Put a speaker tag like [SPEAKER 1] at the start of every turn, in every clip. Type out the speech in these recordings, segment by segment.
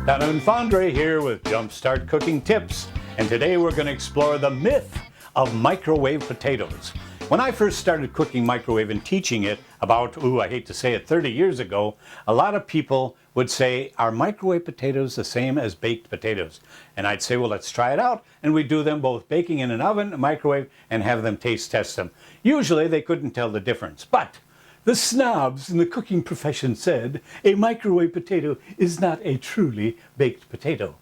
[SPEAKER 1] Donovan Fondre here with JumpStart Cooking Tips, and today we're going to explore the myth of microwave potatoes. When I first started cooking microwave and teaching it about, I hate to say it, 30 years ago, a lot of people would say, are microwave potatoes the same as baked potatoes? And I'd say, well, let's try it out. And we'd do them both baking in an oven, a microwave, and have them taste test them. Usually they couldn't tell the difference, but the snobs in the cooking profession said a microwave potato is not a truly baked potato.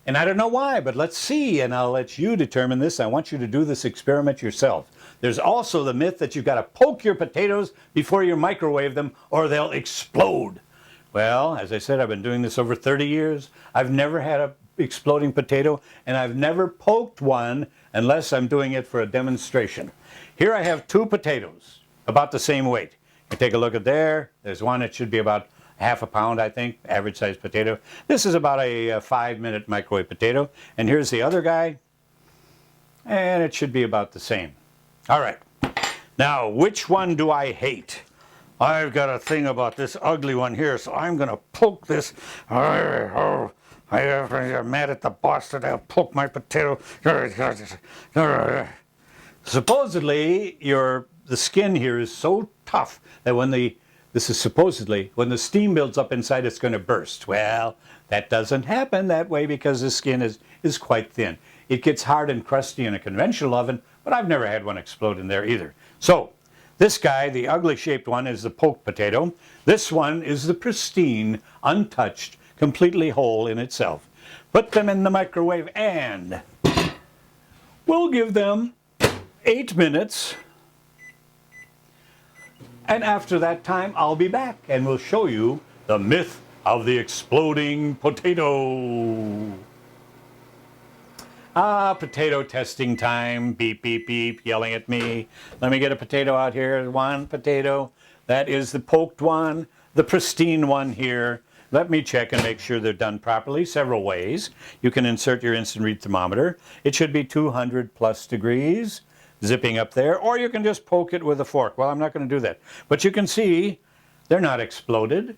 [SPEAKER 1] And I don't know why, but let's see, and I'll let you determine this. I want you to do this experiment yourself. There's also the myth that you've got to poke your potatoes before you microwave them or they'll explode. Well, as I said, I've been doing this over 30 years. I've never had an exploding potato, and I've never poked one unless I'm doing it for a demonstration. Here I have two potatoes, about the same weight. You take a look at there. There's one that should be about half a pound, I think, average size potato. This is about a 5-minute microwave potato. And here's the other guy, and it should be about the same. All right. Now, which one do I hate? I've got a thing about this ugly one here, so I'm going to poke this. I'm mad at the boss that I'll poke my potato. Supposedly, the skin here is so tough that when the steam builds up inside, it's going to burst. Well, that doesn't happen that way because the skin is quite thin. It gets hard and crusty in a conventional oven, but I've never had one explode in there either. So, this guy, the ugly shaped one, is the poked potato. This one is the pristine, untouched, completely whole in itself. Put them in the microwave and we'll give them 8 minutes. And after that time, I'll be back and we'll show you the myth of the exploding potato. Potato testing time. Beep, beep, beep, yelling at me. Let me get a potato out here. One potato. That is the poked one. The pristine one here. Let me check and make sure they're done properly. Several ways. You can insert your instant read thermometer. It should be 200 plus degrees. Zipping up there, or you can just poke it with a fork. Well, I'm not going to do that. But you can see they're not exploded.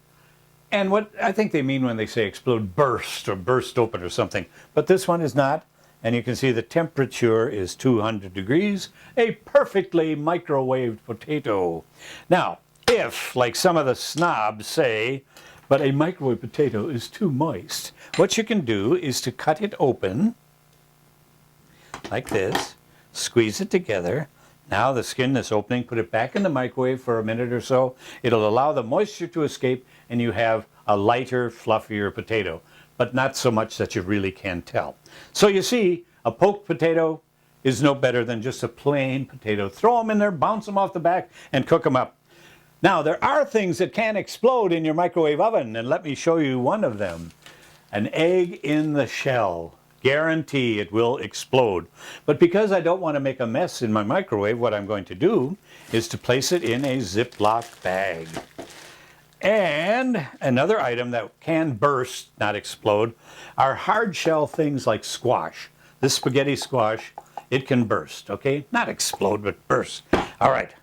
[SPEAKER 1] And what I think they mean when they say explode, burst or burst open or something. But this one is not. And you can see the temperature is 200 degrees, a perfectly microwaved potato. Now, if, like some of the snobs say, but a microwave potato is too moist, what you can do is to cut it open like this. Squeeze it together. Now the skin is opening, put it back in the microwave for a minute or so. It'll allow the moisture to escape and you have a lighter, fluffier potato, but not so much that you really can tell. So you see, a poked potato is no better than just a plain potato. Throw them in there, bounce them off the back, and cook them up. Now there are things that can explode in your microwave oven, and let me show you one of them. An egg in the shell. Guarantee it will explode. But because I don't want to make a mess in my microwave, what I'm going to do is to place it in a Ziploc bag. And another item that can burst, not explode, are hard shell things like squash. This spaghetti squash, it can burst, okay? Not explode, but burst. All right,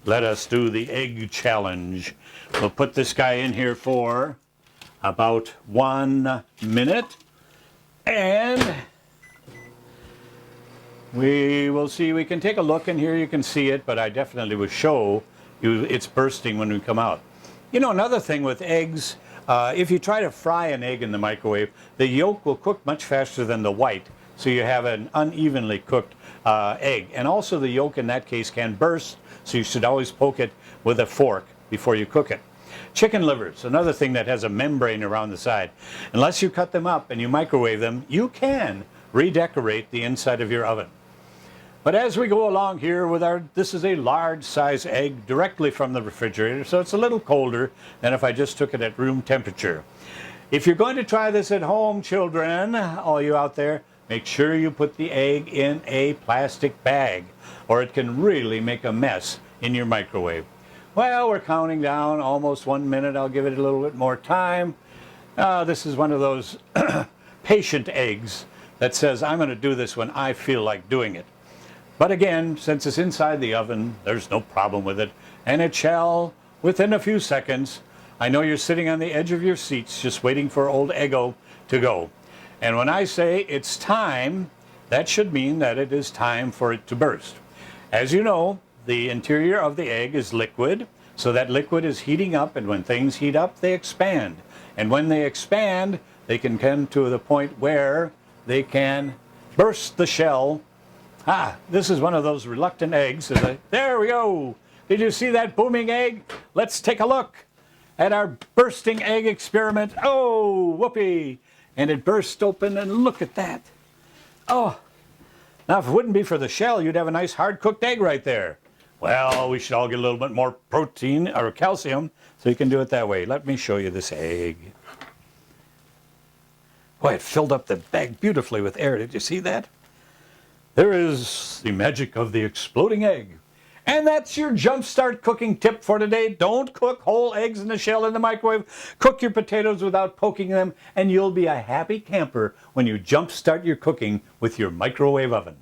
[SPEAKER 1] let us do the egg challenge. We'll put this guy in here for about 1 minute. And we will see, we can take a look in here, you can see it, but I definitely will show you it's bursting when we come out. You know, another thing with eggs, if you try to fry an egg in the microwave, the yolk will cook much faster than the white, so you have an unevenly cooked egg. And also the yolk in that case can burst, so you should always poke it with a fork before you cook it. Chicken livers, another thing that has a membrane around the side. Unless you cut them up and you microwave them, you can redecorate the inside of your oven. But as we go along here with this is a large size egg directly from the refrigerator, so it's a little colder than if I just took it at room temperature. If you're going to try this at home, children, all you out there, make sure you put the egg in a plastic bag, or it can really make a mess in your microwave. Well, we're counting down, almost 1 minute. I'll give it a little bit more time. This is one of those patient eggs that says, I'm going to do this when I feel like doing it. But again, since it's inside the oven, there's no problem with it. And it shall, within a few seconds, I know you're sitting on the edge of your seats just waiting for old Eggo to go. And when I say it's time, that should mean that it is time for it to burst. As you know, the interior of the egg is liquid, so that liquid is heating up, and when things heat up, they expand. And when they expand, they can come to the point where they can burst the shell. This is one of those reluctant eggs. There we go. Did you see that booming egg? Let's take a look at our bursting egg experiment. Oh, whoopee. And it burst open, and look at that. Oh, now if it wouldn't be for the shell, you'd have a nice hard-cooked egg right there. Well, we should all get a little bit more protein or calcium, so you can do it that way. Let me show you this egg. Boy, it filled up the bag beautifully with air. Did you see that? There is the magic of the exploding egg. And that's your JumpStart cooking tip for today. Don't cook whole eggs in the shell in the microwave. Cook your potatoes without poking them, and you'll be a happy camper when you JumpStart your cooking with your microwave oven.